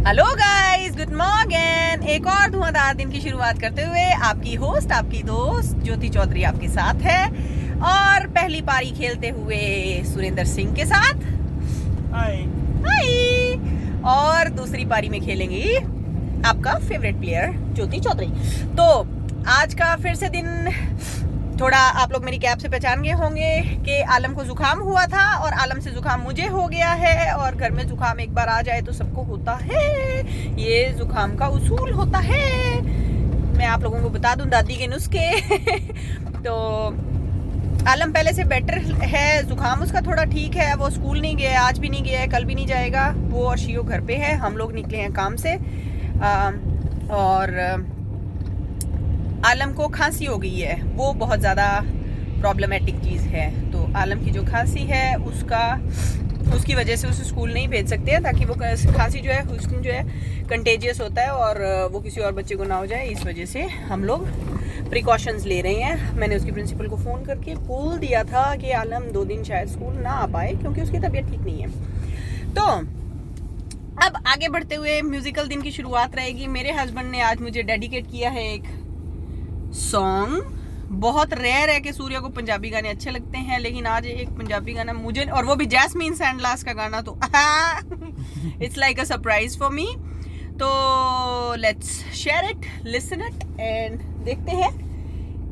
Hello guys, good morning. एक और धुआंधार दिन की शुरुआत करते हुए आपकी होस्ट, आपकी दोस्त ज्योति चौधरी आपके साथ है और पहली पारी खेलते हुए सुरेंद्र सिंह के साथ। हाय। और दूसरी पारी में खेलेंगी आपका फेवरेट प्लेयर ज्योति चौधरी। तो आज का फिर से दिन थोड़ा आप लोग मेरी कैप से पहचान गए होंगे कि आलम को जुकाम हुआ था और आलम से जुकाम मुझे हो गया है। और घर में जुकाम एक बार आ जाए तो सबको होता है, ये जुकाम का उसूल होता है। मैं आप लोगों को बता दूं दादी के नुस्खे। तो आलम पहले से बेटर है, जुकाम उसका थोड़ा ठीक है। वो स्कूल नहीं गया, आज भी नहीं गया है, कल भी नहीं जाएगा। वो और शियो घर पे है, हम लोग निकले हैं काम से। और आलम को खांसी हो गई है, वो बहुत ज़्यादा प्रॉब्लमेटिक चीज़ है। तो आलम की जो खांसी है उसकी वजह से उसे स्कूल नहीं भेज सकते हैं, ताकि वो खांसी जो है ह्यूस्टन जो है कंटेजियस होता है और वो किसी और बच्चे को ना हो जाए। इस वजह से हम लोग प्रिकॉशंस ले रहे हैं। मैंने उसकी प्रिंसिपल को फ़ोन करके बोल दिया था कि आलम 2 दिन शायद स्कूल ना आ पाए क्योंकि उसकी तबीयत ठीक नहीं है। तो अब आगे बढ़ते हुए म्यूज़िकल दिन की शुरुआत रहेगी। मेरे हस्बैंड ने आज मुझे डेडिकेट किया है एक सॉन्ग। बहुत रेयर है कि सूर्य को पंजाबी गाने अच्छे लगते हैं, लेकिन आज एक पंजाबी गाना मुझे, और वो भी जैस्मीन सैंडलास का गाना, तो it's like a surprise for me. तो let's share it, listen it and देखते हैं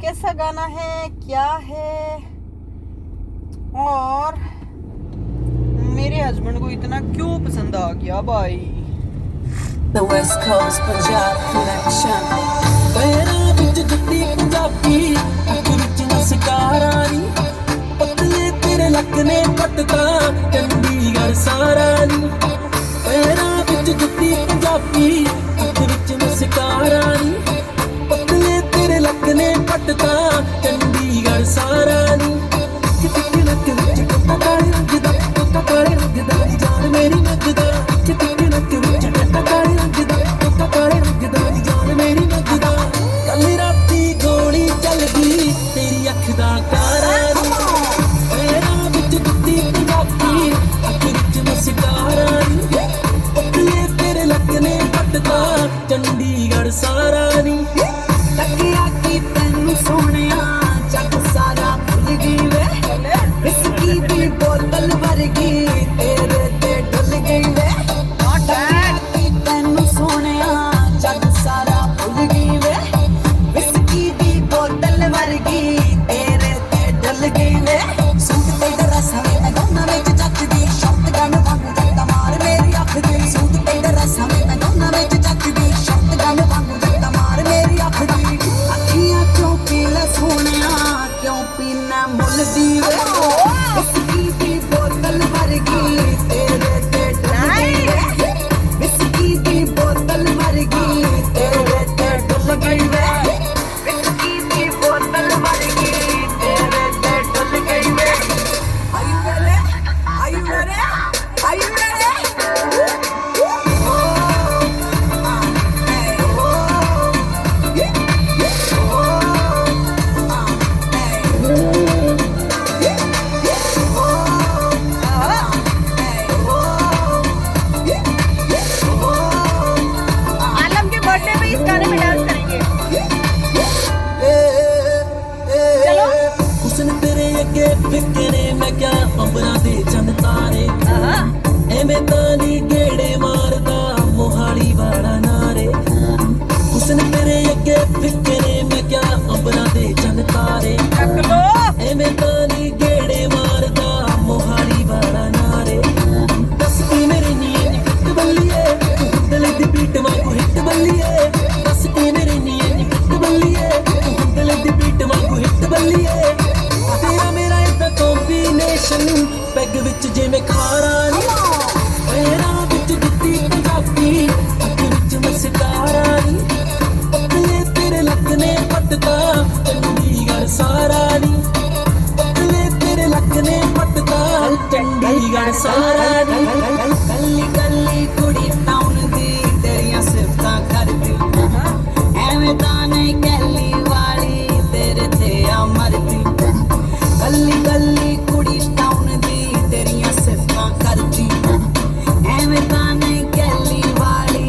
कैसा गाना है, क्या है और मेरे हस्बैंड को इतना क्यों पसंद आ गया भाई। The West Coast Punjab Connection. पैरा विच जुत्ती पंजाबी, अख विच नसकारा नी, पतले तेरे लकने पटका, चंडीगढ़ सारा नी। पैरा विच जुत्ती पंजाबी, अख विच नसकारा नी, पतले तेरे लकने पटका, चंडीगढ़ सारा नी। चिट्टी लक विच टोटा काले रंग दा, टोटा काले रंग दा, जान मेरी लगदा। चिट्टी लक विच टोटा काले रंग दा, टोटा काले रंग दा, जान मेरी लगदा। कल राती गोली चल गई तेरी अख दा कारा नी। पैरा विच जुत्ती पंजाबी, अख विच मस्कारा नी, पतले तेरे लकने पटका, चंडीगढ़ सारा नी। लगिया की तैनू सोहणिया जग सारा भुल गई वे, विस्की दी बोतल वर्गी तेरे ते डुल गई वे। लगिया की तैनू सोहणिया जग सारा भुल गई वे, विस्की दी बोतल वर्गी तेरे ते डुल गई वे। सूट ते ड्रेस हमें दोनों विच जचदी, शॉटगन वांग जट्टा मार मेरी अख दी। सूट ते ड्रेस हमें दोनों विच जचदी, शॉटगन वांग जट्टा मार मेरी अख दी। अखियां क्यों पीला सोहणिया, क्यों पीना मुल दी वे, विस्की दी बोतल वर्गी तेरे ते डुल गई वे। विस्की दी बोतल वर्गी तेरे ते डुल गई वे, विस्की दी बोतल वर्गी तेरे ते डुल गई वे। Are you ready? Are you ready? Are you ready? आलम के बर्थडे पे इस गाने में डांस करेंगे। चलो। हुस्न तेरे अगे फिक्रे मैं क्या अंबरां दे चंद तारे, एवें तानी गेड़े मारदा मोहाली वाला नारे। हुस्न तेरे अगे फिक्रे मैं क्या अंबरां दे चंद तारे, एवें तानी गेड़े मारदा मोहाली वाला नारे। दस की मेरे नीए नी फिट बल्लिए, हुंदले दी बीट वांगू हिट बल्लिए। दस की मेरे नीए नी फिट बल्लिए, हुंदले दी बीट वांगू हिट बल्लिए। तेरा मेरा इतना कॉम्बिनेशन, पैग विच जिवें खारा नी। पैरा विच जुत्ती पंजाबी, अख विच मस्कारा नी, पतले तेरे लकने पटका, चंडीगढ़ सारा नी। पतले तेरे लकने पटका, चंडीगढ़ सारा नी। गली गली कुड़ी टाउन दी तेरियां सिफतां करदी, एवें तां नहीं कैली वाली तेरे ते आ मरदी। गली गली कुड़ी टाउन दी तेरियां सिफतां करदी, एवें तां नहीं कैली वाली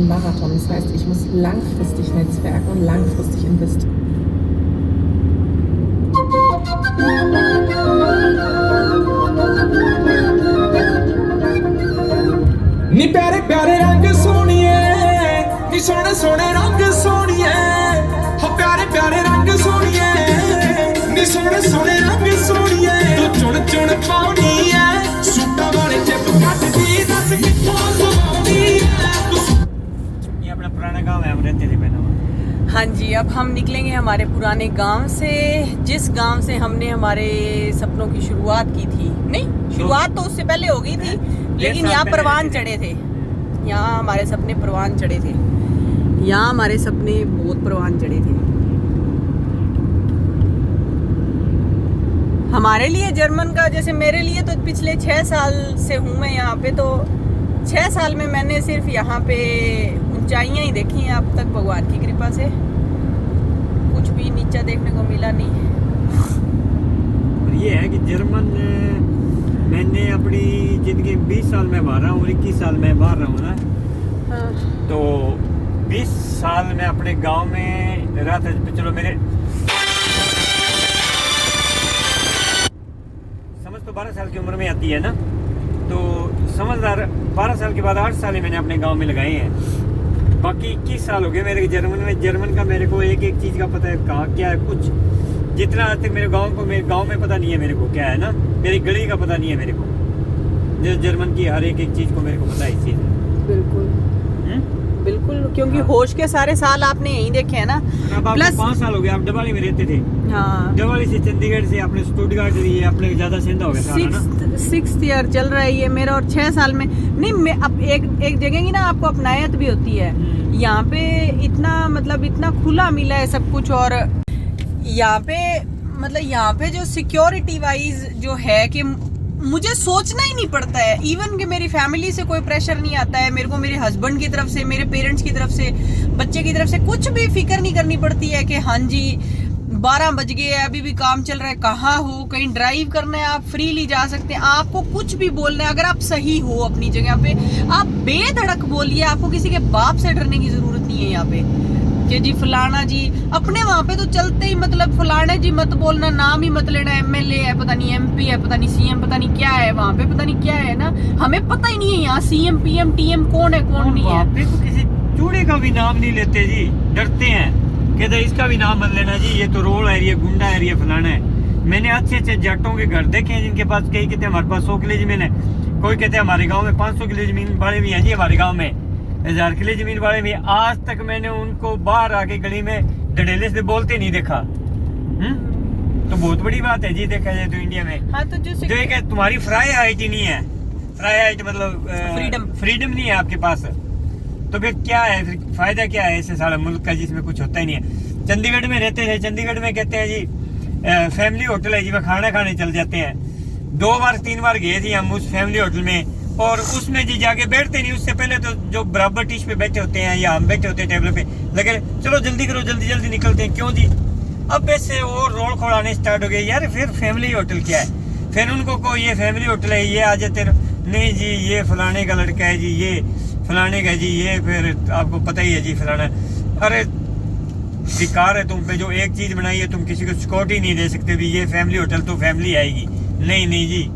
Marathon. Das heißt, ich muss langfristig netzwerken und langfristig investieren. नी प्यारे प्यारे रंग सोनिए, नी सोने सोने रंग सोनिए, हो प्यारे प्यारे रंग सोनिए, नी सोने सोने रंग सोनिए, तू चुन चुन पाउनी है, सूटा वाले चिप कट दी दस कित्थों सोनी है। ये अपना पुराना गांव है, हम रहते थे पहले। हाँ जी, अब हम निकलेंगे हमारे पुराने गांव से, जिस गांव से हमने हमारे सपनों की शुरुआत की थी। नहीं, शुरुआत तो उससे पहले हो गई थी, लेकिन यहाँ परवान चढ़े थे। यहाँ हमारे सपने परवान चढ़े थे। यहाँ हमारे सपने बहुत परवान चढ़े थे। हमारे लिए जर्मन का, जैसे मेरे लिए तो पिछले 6 साल से हूँ मैं यहाँ पे, तो 6 साल में मैंने सिर्फ यहाँ पे ऊंचाइयाँ ही देखी हैं अब तक, भगवान की कृपा से कुछ भी नीचा देखने को मिला नहीं। और ये है कि जर्मन मैंने अपनी जिंदगी 20 साल में बाहर रहा हूँ और 21 साल में बाहर रहा हूँ ना। हाँ। तो 20 साल में अपने गांव में रहा था। चलो मेरे समझ तो 12 साल की उम्र में आती है ना, तो समझदार 12 साल के बाद 8 साल ही मैंने अपने गांव में लगाए हैं। बाकी 21 साल हो गए मेरे जर्मन में। जर्मन का मेरे को एक एक चीज़ का पता है, कहाँ क्या है, कुछ जितना आज तक मेरे गांव में पता नहीं है मेरे को क्या है ना, मेरी गली का पता नहीं है मेरे को। जो जर्मन की हर एक चीज़ को मेरे को पता है इस चीज़ में। बिल्कुल बिल्कुल, क्योंकि होश के सारे साल आपने यहीं देखे हैं ना। प्लस 5 साल हो गए आप डबाली में रहते थे। हाँ, डबाली से चंडीगढ़ से आपने स्टूटगार्ट लिए, अपने ज़्यादा सेंधा हो गया सारा ना। 6th ईयर चल रहा है ये मेरा, और 6 साल में नहीं, मैं अब एक जगह की ना आपको अपनायत भी होती है। यहाँ पे इतना मतलब इतना खुला मिला है सब कुछ, और यहाँ पे मतलब यहाँ पे जो सिक्योरिटी वाइज जो है कि मुझे सोचना ही नहीं पड़ता है। इवन कि मेरी फैमिली से कोई प्रेशर नहीं आता है मेरे को, मेरे हस्बैंड की तरफ से, मेरे पेरेंट्स की तरफ से, बच्चे की तरफ से कुछ भी फिक्र नहीं करनी पड़ती है कि हाँ जी 12 बज गए हैं, अभी भी काम चल रहा है, कहाँ हो, कहीं ड्राइव करना है आप फ्रीली जा सकते हैं। आपको कुछ भी बोलना है, अगर आप सही हो अपनी जगह पे आप बेधड़क बोलिए, आपको किसी के बाप से डरने की जरूरत नहीं है यहाँ पे कि जी फलाना जी। अपने वहाँ पे तो चलते ही मतलब फलाने जी मत बोलना, नाम ही मत लेना, MLA है पता नहीं, MP है पता नहीं, CM पता नहीं क्या है वहाँ पे, पता नहीं क्या है ना, हमें पता ही नहीं है यहाँ CM PM TM कौन है कौन नहीं है। पे तो किसी चूड़े का भी नाम नहीं लेते जी, डरते हैं, कहते इसका भी नाम मत लेना जी, ये तो रोड एरिया, गुंडा एरिया फलाना है। मैंने अच्छे अच्छे जाटों के घर देखे हैं जिनके पास कई कहते हैं हमारे पास 100 किले जमीन है, कोई कहते हैं हमारे गाँव में 500 किले जमीन वाले भी हैं जी, हमारे गाँव में 1000 किले जमीन वाले भी। आज तक मैंने उनको बाहर आके गली में डडेले से बोलते नहीं देखा। तो बहुत बड़ी बात है जी देखा जाए तो इंडिया में। हाँ, तो जो एक है तुम्हारी फ्राई हाइट ही नहीं है, फ्राई हाइट मतलब फ्रीडम नहीं है आपके पास, तो फिर क्या है, फिर फायदा क्या है ऐसे सारा मुल्क का जिसमें कुछ होता ही नहीं है। चंडीगढ़ में रहते थे, चंडीगढ़ में कहते हैं जी फैमिली होटल है जी, वह खाना खाने चल जाते हैं। 2 बार 3 बार गए थे हम उस फैमिली होटल में, और उसमें जी जाके बैठते नहीं, उससे पहले तो जो बराबर टीच पे बैठे होते हैं या हम बैठे होते हैं टेबल पे, लगे चलो जल्दी करो, जल्दी जल्दी निकलते हैं, क्यों जी। अब ऐसे और रोल खोलाने स्टार्ट हो गए, यार फिर फैमिली होटल क्या है, फिर उनको को ये फैमिली होटल है, ये आ जाते नहीं जी ये फलाने का लड़का है जी, ये फलाने का जी, ये फिर आपको पता ही है जी फलाना। अरे बेकार है तुम पे, जो एक चीज़ बनाई है तुम किसी को सिक्योरिटी नहीं दे सकते भी ये फैमिली होटल तो फैमिली आएगी, नहीं जी,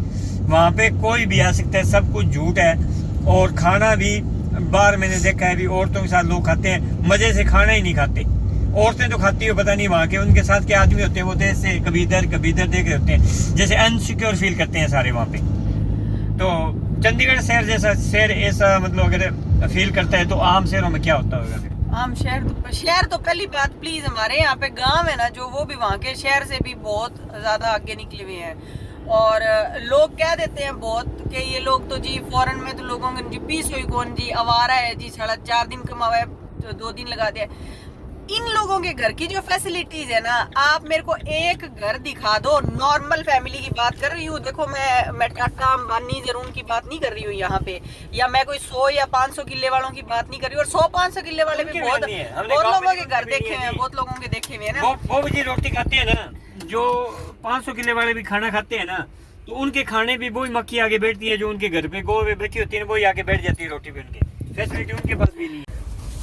वहाँ पे कोई भी आ सकता है, सब कुछ झूठ है। और खाना भी बाहर मैंने देखा है भी, औरतों के साथ लोग खाते हैं, मज़े से खाना ही नहीं खाते। औरतें तो खाती हो पता नहीं वहाँ के, उनके साथ के आदमी होते हैं वो तो ऐसे कभी इधर देख रहे होते हैं, जैसे अनसिक्योर फील करते हैं सारे वहाँ पे। तो चंडीगढ़ शहर जैसा शहर ऐसा मतलब अगर फील करता है तो आम शहरों में क्या होता होगा फिर? आम शहर तो पहली बात प्लीज, हमारे यहाँ पे गांव है ना जो, वो भी वहाँ के शहर से भी बहुत ज्यादा आगे निकले हुए हैं। और लोग कह देते हैं बहुत कि ये लोग तो जी फॉरेन में तो लोगों के जी पीस हुई कौन जी, आवारा है जी, साढ़ा 4 दिन कमावा है तो 2 दिन लगा दिया। इन लोगों के घर की जो फैसिलिटीज है ना, आप मेरे को एक घर दिखा दो, नॉर्मल फैमिली की बात कर रही हूँ, देखो मैं टाटा अंबानी जरूर की बात नहीं कर रही हूँ यहाँ पे, या मैं कोई 100 या 500 किले वालों की बात नहीं कर रही हूँ। और 100-500 किले वाले भी बहुत लोगों के घर देखे हुए हैं, बहुत लोगों के देखे हुए हैं ना। वो जी रोटी खाते हैं ना, जो 500 किले वाले भी खाना खाते हैं ना, तो उनके खाने भी वही मक्खी आगे बैठती है, जो उनके घर पे गौ पे बैठी होती है, वही आके बैठ जाती है रोटी पे, उनके फैसिलिटी उनके पास भी नहीं है।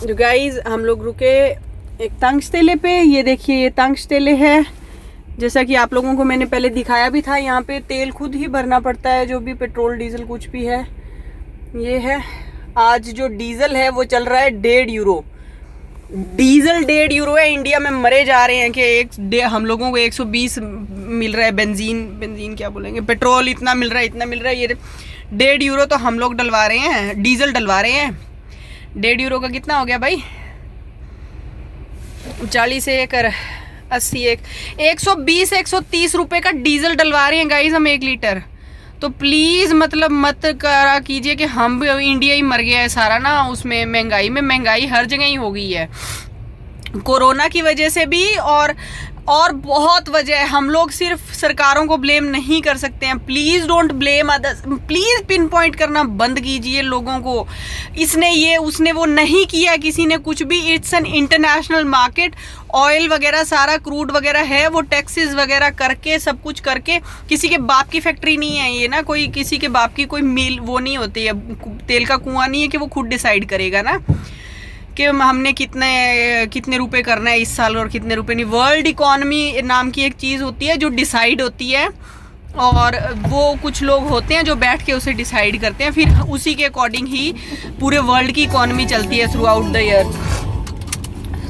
जो गाइज हम लोग रुके एक तांगस्तेले पे। ये देखिए ये तांगस्तेले है। जैसा कि आप लोगों को मैंने पहले दिखाया भी था, यहाँ पे तेल खुद ही भरना पड़ता है, जो भी पेट्रोल डीजल कुछ भी है। ये है आज जो डीजल है वो चल रहा है 1.5 यूरो। डीजल 1.5 यूरो है। इंडिया में मरे जा रहे हैं कि हम लोगों को 120 मिल रहा है। बेंजीन क्या बोलेंगे, पेट्रोल इतना मिल रहा है। ये 1.5 यूरो तो हम लोग डलवा रहे हैं, डीजल डलवा रहे हैं। 1.5 यूरो का कितना हो गया भाई? 40 एक 80 एक 120-130 रुपए का डीजल डलवा रहे हैं गाइस हम 1 लीटर। तो प्लीज़ मतलब मत करा कीजिए कि हम इंडिया ही मर गया है सारा ना। उसमें महंगाई हर जगह ही हो गई है, कोरोना की वजह से भी और बहुत वजह है। हम लोग सिर्फ सरकारों को ब्लेम नहीं कर सकते हैं। Please don't blame others. Please pin point करना बंद कीजिए लोगों को। इसने ये उसने वो नहीं किया किसी ने कुछ भी। It's an international market. Oil वगैरह सारा क्रूड वगैरह है, वो टैक्सेस वगैरह करके सब कुछ करके, किसी के बाप की फैक्ट्री नहीं है ये ना, कोई किसी के बाप की कोई मिल वो नहीं होती है, तेल का कुआं नहीं है कि वो खुद डिसाइड करेगा ना कि हमने कितने रुपए करना है इस साल और कितने रुपए नहीं। वर्ल्ड इकोनॉमी नाम की एक चीज़ होती है जो डिसाइड होती है, और वो कुछ लोग होते हैं जो बैठ के उसे डिसाइड करते हैं, फिर उसी के अकॉर्डिंग ही पूरे वर्ल्ड की इकोनॉमी चलती है थ्रू आउट द ईयर।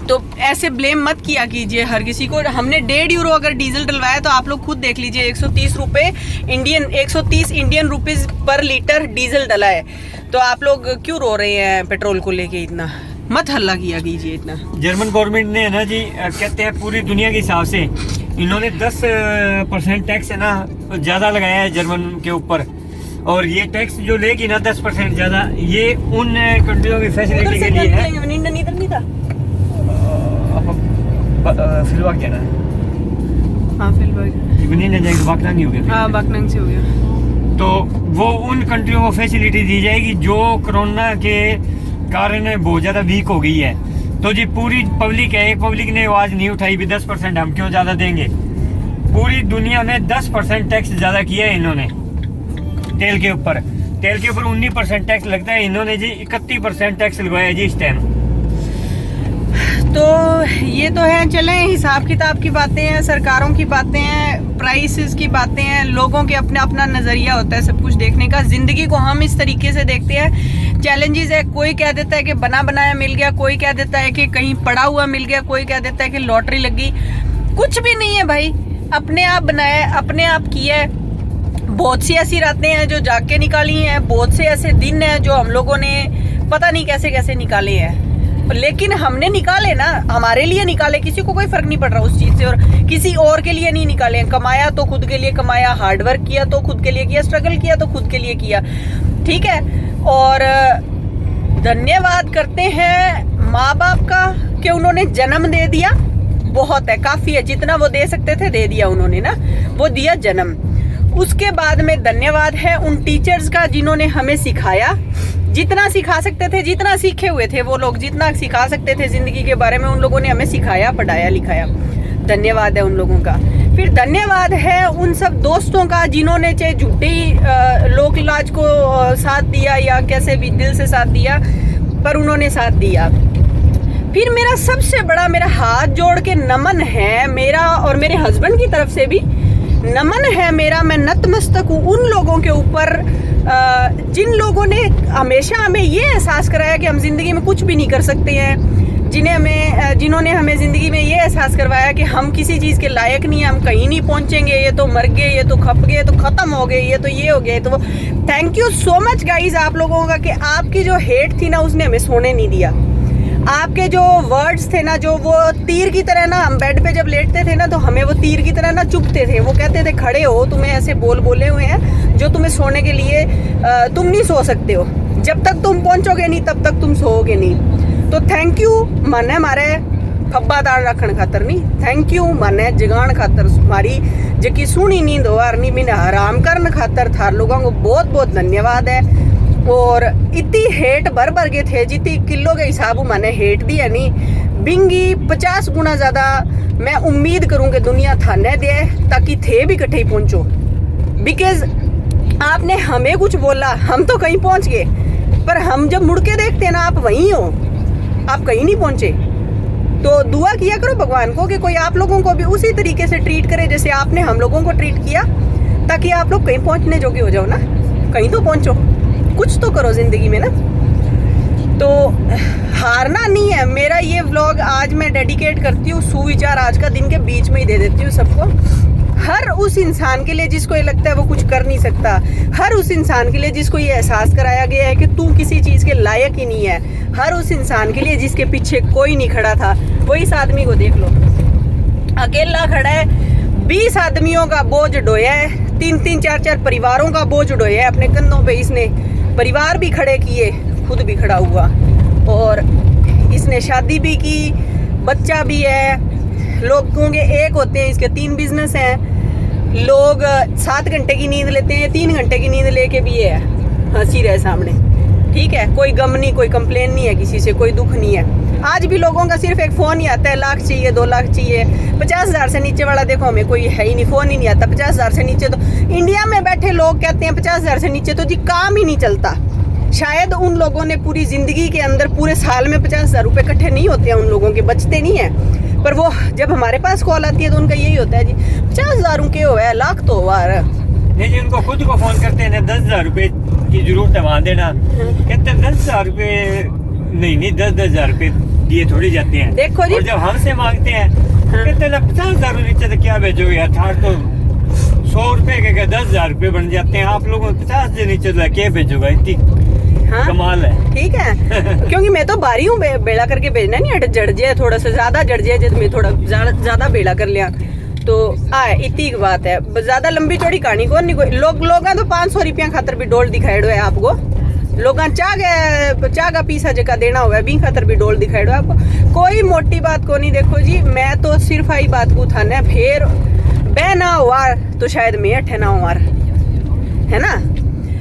तो ऐसे ब्लेम मत किया कीजिए हर किसी को। हमने 1.5 यूरो अगर डीजल डलवाया तो आप लोग खुद देख लीजिए 130 रुपये 130 इंडियन रुपीज़ पर लीटर डीजल डला है। तो आप लोग क्यों रो रहे हैं पेट्रोल को लेके? इतना मत हल्ला किया कीजिए इतना। जर्मन गवर्नमेंट ने है ना जी, कहते हैं पूरी दुनिया के हिसाब से इन्होंने 10% टैक्स है ना ज़्यादा लगाया है जर्मन के ऊपर, और ये टैक्स जो लेगी ना 10% ज़्यादा, ये उन कंट्रियों की फैसिलिटी के लिए है। फिलवाक क्या ना? हाँ फिलवाक बाकनांग हो गया। हाँ बाकनांग से हो गया। तो वो उन कंट्रियों को फैसिलिटी दी जाएगी जो कोरोना के कारण बहुत ज़्यादा वीक हो गई है। तो जी पूरी पब्लिक है, एक पब्लिक ने आवाज़ नहीं उठाई भी 10% हम क्यों ज़्यादा देंगे। पूरी दुनिया में 10% टैक्स ज़्यादा किया है इन्होंने तेल के ऊपर। तेल के ऊपर 19% टैक्स लगता है, इन्होंने जी 31% टैक्स लगवाया जी इस टाइम। तो ये तो है, चलें हिसाब किताब की बातें हैं, सरकारों की बातें हैं, प्राइसेस की बातें हैं, लोगों के अपना नज़रिया होता है सब कुछ देखने का। ज़िंदगी को हम इस तरीके से देखते हैं। चैलेंजेस है, कोई कह देता है कि बना बनाया मिल गया, कोई कह देता है कि कहीं पड़ा हुआ मिल गया, कोई कह देता है कि लॉटरी लगी। कुछ भी नहीं है भाई, अपने आप बनाया, अपने आप किया है। बहुत सी ऐसी रातें हैं जो जाग के निकाली हैं, बहुत से ऐसे दिन हैं जो हम लोगों ने पता नहीं कैसे कैसे निकाले हैं, लेकिन हमने निकाले ना, हमारे लिए निकाले। किसी को कोई फर्क नहीं पड़ रहा उस चीज़ से, और किसी और के लिए नहीं निकाले। कमाया तो खुद के लिए कमाया, हार्डवर्क किया तो खुद के लिए किया, स्ट्रगल किया तो खुद के लिए किया, ठीक है। और धन्यवाद करते हैं माँ बाप का कि उन्होंने जन्म दे दिया, बहुत है, काफ़ी है। जितना वो दे सकते थे दे दिया उन्होंने ना, वो दिया जन्म। उसके बाद में धन्यवाद है उन टीचर्स का जिन्होंने हमें सिखाया, जितना सिखा सकते थे, जितना सीखे हुए थे वो लोग, जितना सिखा सकते थे ज़िंदगी के बारे में, उन लोगों ने हमें सिखाया, पढ़ाया, लिखाया। धन्यवाद है उन लोगों का। फिर धन्यवाद है उन सब दोस्तों का जिन्होंने चाहे झूठी लोक लाज को साथ दिया या कैसे भी दिल से साथ दिया, पर उन्होंने साथ दिया। फिर मेरा सबसे बड़ा, मेरा हाथ जोड़ के नमन है मेरा, और मेरे हस्बैंड की तरफ से भी नमन है मेरा। मैं नतमस्तक हूँ उन लोगों के ऊपर जिन लोगों ने हमेशा हमें ये एहसास कराया कि हम ज़िंदगी में कुछ भी नहीं कर सकते हैं, जिन्होंने हमें ज़िंदगी में ये एहसास करवाया कि हम किसी चीज़ के लायक नहीं हैं, हम कहीं नहीं पहुँचेंगे, ये तो मर गए, ये तो खप गए, ये तो ख़त्म हो गए, ये तो ये हो गए। तो thank you so much guys आप लोगों का कि आपकी जो हेट थी ना उसने हमें सोने नहीं दिया। आपके जो वर्ड्स थे ना, जो वो तीर की तरह ना, हम बेड पे जब लेटते थे ना तो हमें वो तीर की तरह ना चुभते थे। वो कहते थे खड़े हो, तुम्हें ऐसे बोले हुए हैं जो तुम्हें सोने के लिए तुम नहीं सो सकते हो, जब तक तुम पहुंचोगे नहीं तब तक तुम सोओगे नहीं। तो थैंक यू माने हमारे खब्बादार रखने खातर नहीं, थैंक यू माने जगान खातर, हमारी जकी सुनी नींद हो नहीं बिना आराम करने खातर थार लोगों को बहुत बहुत धन्यवाद है। और इतनी हेट भर के थे, जितनी किलो के हिसाब मैंने हेट दी है नहीं, बिंगी 50 गुना ज़्यादा मैं उम्मीद करूँ कि दुनिया थाने दे, ताकि थे भी इकट्ठे ही पहुँचो। बिकॉज आपने हमें कुछ बोला, हम तो कहीं पहुँच गए, पर हम जब मुड़ के देखते हैं ना, आप वहीं हो, आप कहीं नहीं पहुंचे। तो दुआ किया करो भगवान को कि कोई आप लोगों को भी उसी तरीके से ट्रीट करे जैसे आपने हम लोगों को ट्रीट किया, ताकि आप लोग कहीं पहुंचने जोगे हो जाओ ना, कहीं तो पहुंचो, कुछ तो करो जिंदगी में ना। तो हारना नहीं है। मेरा ये व्लॉग आज मैं डेडिकेट करती हूँ सुविचार आज का दिन के बीच में ही दे देती हूँ सबको। हर उस इंसान के लिए जिसको ये लगता है वो कुछ कर नहीं सकता, हर उस इंसान के लिए जिसको ये एहसास कराया गया है कि तू किसी चीज़ के लायक ही नहीं है, हर उस इंसान के लिए जिसके पीछे कोई नहीं खड़ा था। वो इस आदमी को देख लो, अकेला खड़ा है, 20 आदमियों का बोझ ढोया है, 3-3, 4-4 परिवारों का बोझ ढोया है अपने कंधों पे। इसने परिवार भी खड़े किए, खुद भी खड़ा हुआ, और इसने शादी भी की, बच्चा भी है। लोगों के एक होते हैं, इसके 3 बिजनेस हैं। लोग 7 घंटे की नींद लेते हैं, 3 घंटे की नींद लेके भी है हंसी रहे सामने, ठीक है। कोई गम नहीं, कोई कंप्लेन नहीं है किसी से, कोई दुख नहीं है। आज भी लोगों का सिर्फ एक फ़ोन ही आता है, लाख चाहिए, 2 लाख चाहिए। 50,000 से नीचे वाला देखो हमें कोई है ही नहीं, फ़ोन ही नहीं आता। 50,000 से नीचे तो इंडिया में बैठे लोग कहते हैं 50,000 से नीचे तो जी काम ही नहीं चलता। शायद उन लोगों ने पूरी ज़िंदगी के अंदर पूरे साल में 50,000 रुपये इकट्ठे नहीं होते हैं, उन लोगों के बचते नहीं हैं। पर वो जब हमारे पास कॉल आती है तो उनका यही होता है जी 50,000 के हो है, लाख तो हुआ है। नहीं जी, उनको खुद को फोन करते हैं 10,000 रुपए की जरूरत है वहाँ देना, कहते हैं 10,000 रुपए नहीं 10,000 रुपए दिए थोड़ी जाते हैं। देखो जी, और जब हमसे मांगते हैं कहते हैं 50,000 नीचे तो क्या भेजोगे यार, थार तो 100 रुपए के 10,000 रुपए बन जाते हैं, आप लोगों को 50 से नीचे तो क्या भेजोगा, इतनी हाँ, कमाल है। ठीक है क्योंकि मैं तो बारी हूँ बेड़ा करके भेजना नहीं है, जड़ जाए थोड़ा सा ज्यादा जड़ जाए, जब मैं थोड़ा ज्यादा बेड़ा कर लिया तो आए, इतनी बात है। ज्यादा लंबी चौड़ी कहानी को नहीं कोई लोग तो 500 रुपया खातर भी डोल दिखाई है आपको। लोग चाह का पीसा जगह देना हुआ है, बी खातर भी डोल दिखाई दो आपको। कोई मोटी बात को नहीं। देखो जी, मैं तो सिर्फ आई बात को थाने फिर बह ना हुआ तो शायद मैं अठे ना हुआ, है ना।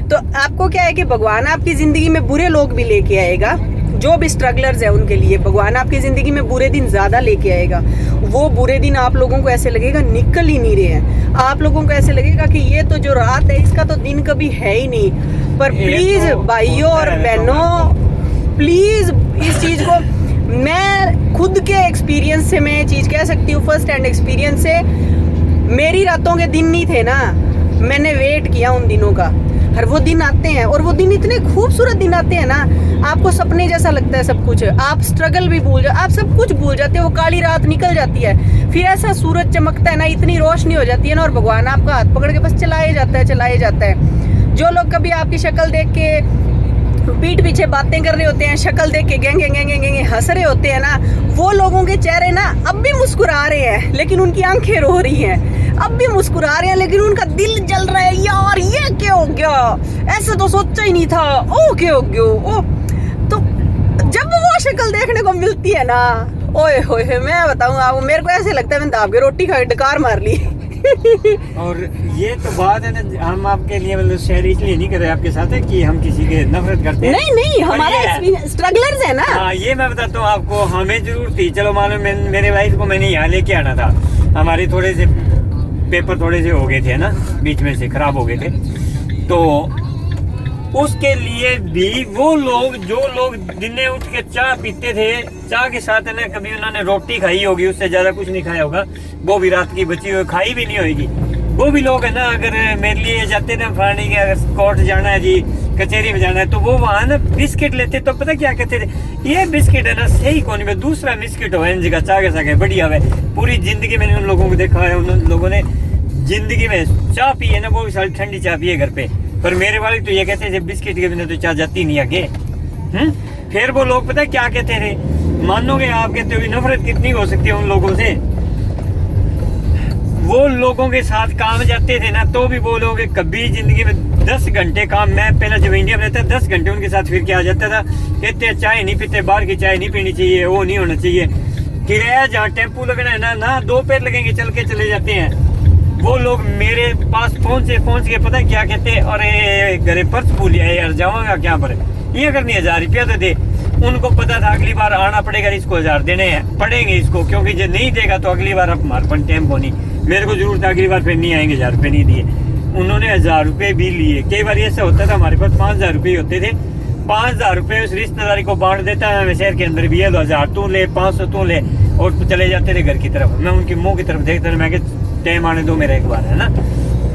तो आपको क्या है कि भगवान आपकी जिंदगी में बुरे लोग भी लेके आएगा, जो भी स्ट्रगलर्स है उनके लिए भगवान आपकी जिंदगी में बुरे दिन ज्यादा लेके आएगा। वो बुरे दिन आप लोगों को ऐसे लगेगा निकल ही नहीं रहे हैं, आप लोगों को ऐसे लगेगा कि ये तो जो रात है इसका तो दिन कभी है ही नहीं। पर प्लीज भाइयों और बहनों, प्लीज इस चीज को, मैं खुद के एक्सपीरियंस से मैं ये चीज कह सकती हूँ, फर्स्ट हैंड एक्सपीरियंस से। मेरी रातों के दिन नहीं थे ना, मैंने वेट किया उन दिनों का, और वो दिन आते हैं, और वो दिन इतने खूबसूरत दिन आते हैं ना, आपको सपने जैसा लगता है सब कुछ, आप स्ट्रगल भी भूल आप सब कुछ भूल जाते हो। वो काली रात निकल जाती है, फिर ऐसा सूरज चमकता है ना, इतनी रोशनी हो जाती है ना, और भगवान आपका हाथ पकड़ के बस चलाए जाता है। जो लोग कभी आपकी शक्ल देख के पीठ पीछे बातें कर रहे होते हैं, शक्ल देख के गेंगे हंस रहे होते हैं ना, वो लोगों के चेहरे ना अब भी मुस्कुरा रहे हैं, लेकिन उनकी आंखें रो रही हैं। अब भी मुस्कुरा रहे हैं लेकिन उनका दिल जल रहा है, यार ये क्या हो गया, ऐसे तो सोचा ही नहीं था, ओ क्या हो गया ओ। तो जब वो शक्ल देखने को मिलती है ना, ओए होए, मैं बताऊं आपको, मेरे को ऐसे लगता है मैंने दाब के रोटी खा के डकार मार ली। और ये तो बात है ना, हम आपके लिए मतलब शेयर इसलिए नहीं कर रहे आपके साथ है कि हम किसी के नफरत करते हैं, नहीं हमारा स्ट्रगलर्स है ना। हाँ, ये मैं बताता हूँ आपको, हमें जरूर थी, चलो मानो मेरे वाइफ को मैंने यहाँ लेके आना था, हमारे थोड़े से पेपर थोड़े से हो गए थे ना, बीच में से खराब हो गए थे, तो उसके लिए भी वो लोग जो लोग दिन में उठ के चाय पीते थे, चाय के साथ ना कभी उन्होंने रोटी खाई होगी, उससे ज्यादा कुछ नहीं खाया होगा, वो भी रात की बची हुई खाई भी नहीं होगी, वो भी लोग है ना, अगर मेरे लिए जाते ना फलानी के अगर कोर्ट जाना है जी, कचहरी में जाना है, तो वो वहाँ ना बिस्किट लेते, तो पता क्या कहते थे, ये बिस्किट है ना सही कौन है, दूसरा बिस्किट हो इन जगह चाय के साथ बढ़िया है। पूरी जिंदगी मैंने उन लोगों को देखा है, उन लोगों ने जिंदगी में चाय पी है ना, वो भी सारी ठंडी चाय पी है घर पे, पर मेरे वाले तो ये कहते थे बिस्किट के बिना तो चाय जाती नहीं आगे। फिर वो लोग पता क्या कहते थे, मानोगे आप, कहते हो नफरत कितनी हो सकती है उन लोगों से। वो लोगों के साथ काम जाते थे ना, तो भी वो लोग कभी जिंदगी में 10 घंटे काम, मैं पहले जब इंडिया में रहता 10 घंटे उनके साथ फिर के आ जाता था, कहते चाय नहीं पीते, बाहर की चाय नहीं पीनी चाहिए, वो नहीं होना चाहिए, किराया जहाँ टेम्पू लगना है ना 2 पैर लगेंगे, चल के चले जाते हैं। वो लोग मेरे पास पहुंच के पता क्या कहते, अरे घरे पर्स भूल आए यार, जाऊंगा क्या पर, ये करनी 1000 रुपया तो दे। उनको पता था अगली बार आना पड़ेगा, इसको 1000 देने पड़ेंगे इसको, क्योंकि जो नहीं देगा तो अगली बार अब हमारे पास टेम्पो नहीं, मेरे को जरूरत है अगली बार फिर नहीं आएंगे, 1000 रुपये नहीं दिए। उन्होंने 1000 रुपये भी लिए, कई बार ऐसा होता था हमारे पास 5000 रुपये होते थे, 5,000 रुपए उस रिश्तेदारी को बांट देता है शहर के अंदर भी, ये 2,000 तू ले, 500 तू ले, और चले जाते थे घर की तरफ। मैं उनके मुंह की तरफ देखता था, मैं कि टाइम आने दो मेरा एक बार, है ना।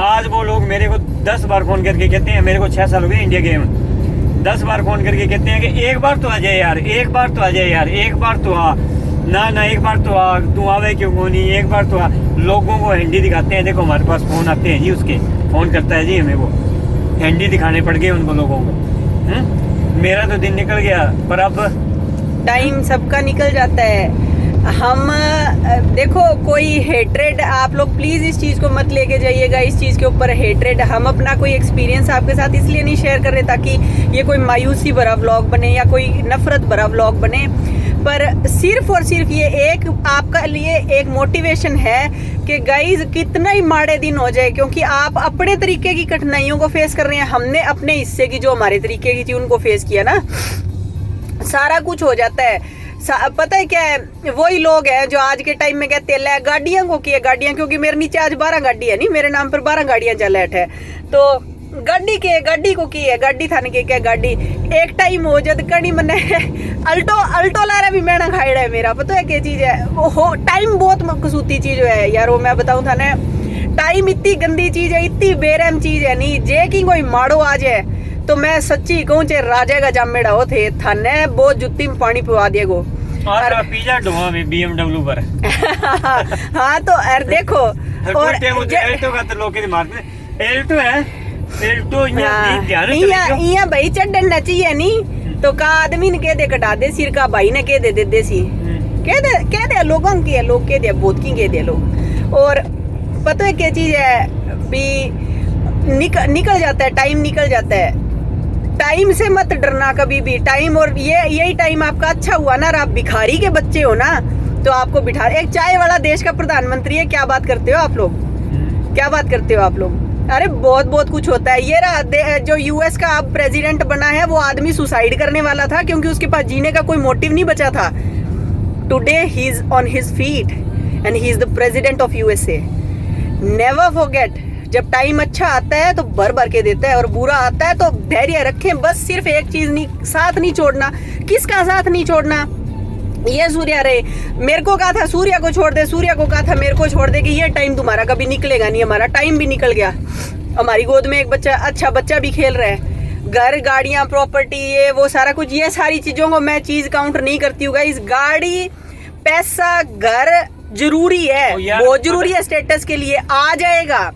आज वो लोग मेरे को 10 बार फोन करके कहते हैं, मेरे को 6 साल हो गए इंडिया गए, 10 बार फोन करके कहते हैं कि एक बार तो आ जाए यार, एक बार तो आ जाए यार, एक बार तो आ ना, एक बार तो आ, तू आवे क्यों को नहीं, एक बार तो आ। लोगों को हैंडी दिखाते हैं, देखो हमारे पास फोन आते हैं जी, उसके फोन करता है जी हमें, वो हैंडी दिखाने पड़ गए उन लोगों को। मेरा तो दिन निकल गया, पर अब टाइम सबका निकल जाता है। हम देखो, कोई हेट्रेड आप लोग प्लीज इस चीज को मत लेके जाइएगा, इस चीज के ऊपर हेट्रेड। हम अपना कोई एक्सपीरियंस आपके साथ इसलिए नहीं शेयर कर रहे ताकि ये कोई मायूसी भरा व्लॉग बने या कोई नफरत भरा व्लॉग बने, पर सिर्फ और सिर्फ ये एक आपका लिए एक मोटिवेशन है कि गाइज कितना ही माड़े दिन हो जाए, क्योंकि आप अपने तरीके की कठिनाइयों को फेस कर रहे हैं, हमने अपने हिस्से की जो हमारे तरीके की थी उनको फेस किया ना, सारा कुछ हो जाता है। पता है क्या है, वही लोग हैं जो आज के टाइम में कहते हैं गाड़ियां को किया गाड़ियां, क्योंकि मेरे नीचे आज 12 गाड़ी है, नहीं मेरे नाम पर 12 गाड़ियां चल है, तो गाड़ी को की है, गाड़ी थाने के क्या गाड़ी। एक टाइम हो जद कड़ी मने अल्टो लारा भी मैंने खाड़ा है मेरा, पता है क्या चीज है वो, टाइम बहुत कसूती चीज है यार, वो मैं बताऊं था ना, टाइम इतनी गंदी चीज है, इतनी बेरहम चीज है, नहीं जे की कोई माड़ो आ जाए तो मैं सच्ची कहूँ चे राजा का जामेड़ा हो थे थाने बहुत जुत्ती में पानी पिवा दिया गो। पिज्जा ढोआ में BMW पर हाँ तो यार देखो, और एल्टो का तो लोग मारते एल्टो है, एल्टो यहाँ भाई चढ़ना चाहिए नहीं तो का आदमी ने कह दे कटा दे सिर का, भाई ने कह दे देसी कह दे लोगों की है, लोग कह दे बहुत की कह दे लोग। और पता है क्या चीज है भी, निकल जाता है टाइम, निकल जाता है। टाइम से मत डरना कभी भी, टाइम, और यही टाइम आपका अच्छा हुआ ना, आप भिखारी के बच्चे हो ना, तो आपको बिठा, एक चाय वाला देश का प्रधानमंत्री है, क्या बात करते हो आप लोग, क्या बात करते हो आप लोग। अरे बहुत बहुत कुछ होता है। ये रहा जो यूएस का अब प्रेसिडेंट बना है, वो आदमी सुसाइड करने वाला था क्योंकि उसके पास जीने का कोई मोटिव नहीं बचा था। Today he is on his feet and he is the president of USA. Never forget, जब टाइम अच्छा आता है तो भर भर के देता है, और बुरा आता है तो धैर्य रखें। बस सिर्फ एक चीज नहीं, साथ नहीं छोड़ना। किसका साथ नहीं छोड़ना? ये सूर्या रे मेरे को कहा था सूर्या को छोड़ दे, सूर्या को कहा था मेरे को छोड़ दे, कि ये टाइम तुम्हारा कभी निकलेगा नहीं। हमारा टाइम भी निकल गया। हमारी गोद में एक बच्चा, अच्छा बच्चा भी खेल रहा है। घर, गाड़ियां, प्रॉपर्टी, ये वो सारा कुछ, ये सारी चीजों को मैं चीज काउंट नहीं करती हूँ। इस गाड़ी, पैसा, घर जरूरी है, बहुत जरूरी है स्टेटस के लिए, आ जाएगा।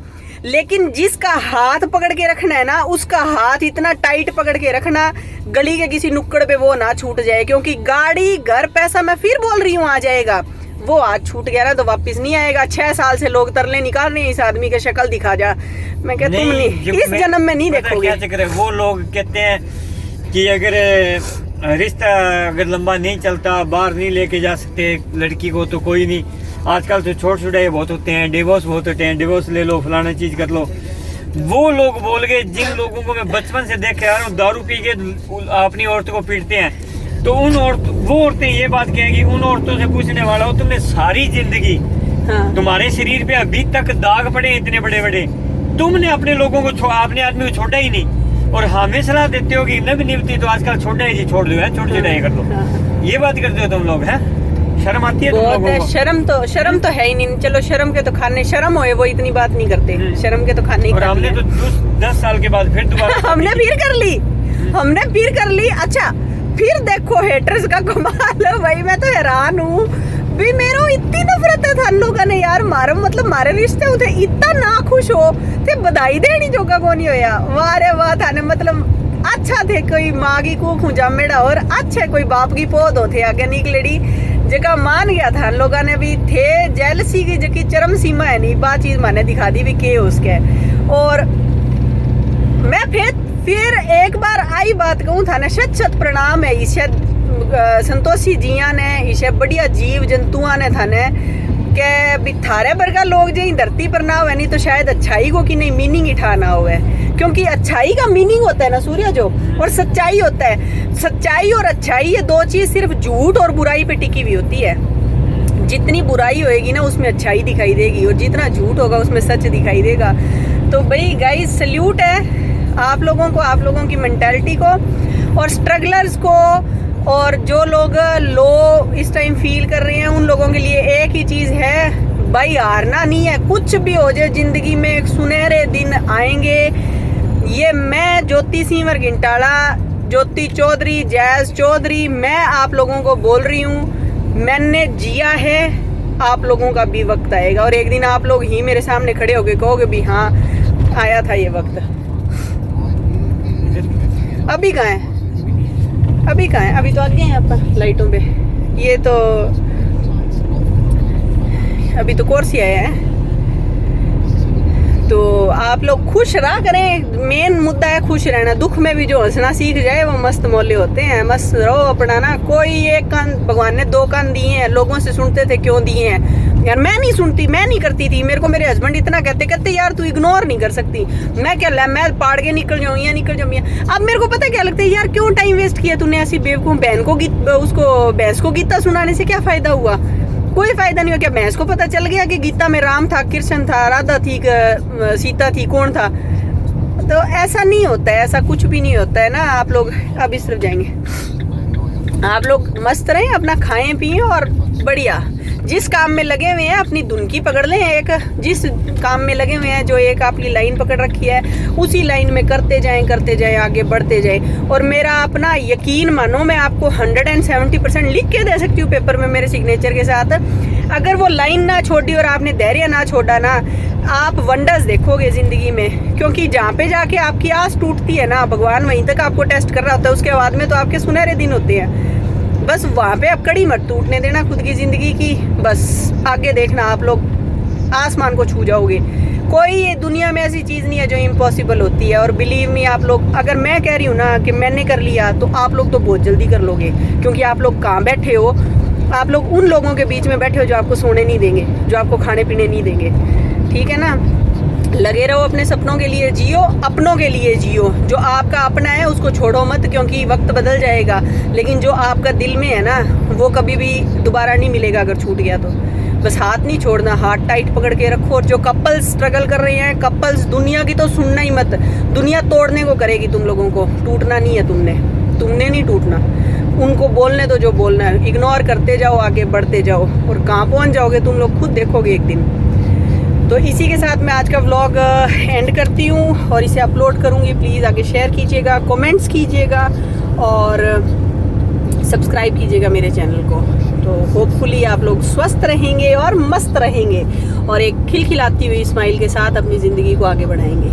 लेकिन जिसका हाथ पकड़ के रखना है ना, उसका हाथ इतना टाइट पकड़ के रखना, गली के किसी नुक्कड़ पे वो ना छूट जाए। क्योंकि गाड़ी, घर, पैसा, मैं फिर बोल रही हूँ, आ जाएगा। वो आज छूट गया ना तो वापस नहीं आएगा। 6 साल से लोग तरले निकाल रहे हैं, इस आदमी की शक्ल दिखा जा। मैं कहती तुम नहीं, इस जन्म में नहीं देखोगे। क्या चक्कर है? वो लोग कहते हैं कि अगर रिश्ता अगर लंबा नहीं चलता, बाहर नहीं लेके जा सकते लड़की को, तो कोई नहीं। आजकल तो छोटे छोटे बहुत होते हैं, डिवोर्स बहुत होते हैं, डिवोर्स ले लो, फलाना चीज कर लो। वो लोग बोल गए, जिन लोगों को मैं बचपन से देख के आ रहा हूँ, दारू पी के अपनी औरत को पीटते हैं, तो वो औरतें ये बात कहेंगी, उन औरतों से पूछने वाला हो, तुमने सारी जिंदगी, हाँ, तुम्हारे शरीर पे अभी तक दाग पड़े इतने बड़े बड़े, तुमने अपने लोगों को, अपने आदमी को छोड़ा ही नहीं, और हमें सलाह देते हो कि नब निभती तो आजकल छोड़ा ही, छोड़ दो है, छोड़ छुटाई कर दो। ये बात करते हो तुम लोग, है? शर्म आती है तुम लोगों को? शर्म तो है ही नहीं। चलो शर्म के तो खाने, शर्म होए वो इतनी बात नहीं करते, शर्म के तो खाने ही। और हमने तो 10 साल के बाद फिर दोबारा हमने फिर कर ली। अच्छा फिर देखो हेटर्स का कमाल है भाई, मैं तो हैरान हूँ भी। मेरे इतनी नफरत है थान लोगों ने यार, मारे रिश्ते होते इतना ना खुश हो ते बधाई देनी जोगा को नहीं होया। वाह रे वाह थाने, मतलब अच्छा थे कोई माँ की को खुजा मेड़ा, और अच्छे कोई बाप की पौध होते आगे निकलेड़ी जगह मान गया था। लोगों ने भी थे जेलसी की जकी चरम सीमा है, नहीं बात चीज मैंने दिखा दी भी के उसके। और मैं फिर एक बार आई बात कहूँ था ना, शत प्रणाम है इसे संतोषी जिया ने, इसे बढ़िया जीव जंतुआ ने थाने के भी थारे बरगा लोग जो धरती पर ना हुए, नहीं तो शायद अच्छाई को कि नहीं मीनिंग ही ठा ना हुए। क्योंकि अच्छाई का मीनिंग होता है ना सूर्य जो, और सच्चाई होता है। सच्चाई और अच्छाई ये दो चीज सिर्फ झूठ और बुराई पे टिकी हुई होती है। जितनी बुराई होएगी ना उसमें अच्छाई दिखाई देगी, और जितना झूठ होगा उसमें सच दिखाई देगा। तो भाई गाइस सल्यूट है आप लोगों को, आप लोगों की मेंटालिटी को। और स्ट्रगलर्स को और जो लोग लो इस टाइम फील कर रहे हैं उन लोगों के लिए एक ही चीज़ है, भाई हारना नहीं है। कुछ भी हो जाए ज़िंदगी में, एक सुनहरे दिन आएंगे। ये मैं ज्योति सिंह घिंटाड़ा, ज्योति चौधरी, जैज चौधरी, मैं आप लोगों को बोल रही हूँ, मैंने जिया है, आप लोगों का भी वक्त आएगा और एक दिन आप लोग ही मेरे सामने खड़े होके कहोगे भी हाँ आया था ये वक्त। अभी कहाँ है, अभी कहाँ है? अभी तो आ गए हैं आप लाइटों पे। ये तो अभी तो कुर्सी आया है। तो आप लोग खुश रहा करें, मेन मुद्दा है खुश रहना। दुख में भी जो हंसना सीख जाए वो मस्त मौले होते हैं। मस्त रहो अपना ना। कोई एक कान, भगवान ने दो कान दिए हैं, लोगों से सुनते थे क्यों दिए हैं यार। मैं नहीं सुनती, मैं नहीं करती थी। मेरे को मेरे हस्बैंड इतना कहते यार तू इग्नोर नहीं कर सकती। मैं क्या मैं पाड़ के निकल जाऊँ या निकल जाऊँ। अब मेरे को पता क्या लगता है यार, क्यों टाइम वेस्ट किया तूने ऐसी बेवकूफ बहन को, उसको भैंस को गीता सुनाने से क्या फायदा हुआ? कोई फायदा नहीं हो। क्या भैंस को पता चल गया कि गीता में राम था, कृष्ण था, राधा थी, सीता थी, कौन था? तो ऐसा नहीं होता है, ऐसा कुछ भी नहीं होता है ना। आप लोग अब इस तरफ जाएंगे, आप लोग मस्त रहें, अपना खाएं पिएं और बढ़िया जिस काम में लगे हुए हैं अपनी धुनकी पकड़ लें। एक जिस काम में लगे हुए हैं, जो एक आपकी लाइन पकड़ रखी है, उसी लाइन में करते जाएं, आगे बढ़ते जाएं। और मेरा अपना यकीन मानो, मैं आपको 170% लिख के दे सकती हूँ पेपर में मेरे सिग्नेचर के साथ। अगर वो लाइन ना छोड़ी और आपने धैर्य ना छोड़ा ना, आप वंडर्स देखोगे ज़िंदगी में। क्योंकि जहाँ पे जाके आपकी आस टूटती है ना, भगवान वहीं तक आपको टेस्ट कर रहा होता है। उसके बाद में तो आपके सुनहरे दिन होते हैं। बस वहाँ पे आप कड़ी मत टूटने देना खुद की ज़िंदगी की। बस आगे देखना, आप लोग आसमान को छू जाओगे। कोई दुनिया में ऐसी चीज़ नहीं है जो इम्पॉसिबल होती है। और बिलीव मी, आप लोग, अगर मैं कह रही हूँ ना कि मैंने कर लिया, तो आप लोग तो बहुत जल्दी कर लोगे। क्योंकि आप लोग कहाँ बैठे हो? आप लोग उन लोगों के बीच में बैठे हो जो आपको सोने नहीं देंगे, जो आपको खाने पीने नहीं देंगे। ठीक है ना? लगे रहो अपने सपनों के लिए, जियो अपनों के लिए जियो। जो आपका अपना है उसको छोड़ो मत, क्योंकि वक्त बदल जाएगा। लेकिन जो आपका दिल में है ना, वो कभी भी दोबारा नहीं मिलेगा अगर छूट गया तो। बस हाथ नहीं छोड़ना, हाथ टाइट पकड़ के रखो। और जो कपल्स स्ट्रगल कर रहे हैं, कपल्स, दुनिया की तो सुनना ही मत। दुनिया तोड़ने को करेगी तुम लोगों को, टूटना नहीं है तुमने नहीं टूटना। उनको बोलने दो जो बोलना है, इग्नोर करते जाओ, आगे बढ़ते जाओ। और कहाँ पहुँच जाओगे तुम लोग खुद देखोगे एक दिन। तो इसी के साथ मैं आज का व्लॉग एंड करती हूँ और इसे अपलोड करूँगी। प्लीज़ आगे शेयर कीजिएगा, कमेंट्स कीजिएगा और सब्सक्राइब कीजिएगा मेरे चैनल को। तो होपफुली आप लोग स्वस्थ रहेंगे और मस्त रहेंगे और एक खिलखिलाती हुई स्माइल के साथ अपनी ज़िंदगी को आगे बढ़ाएंगे।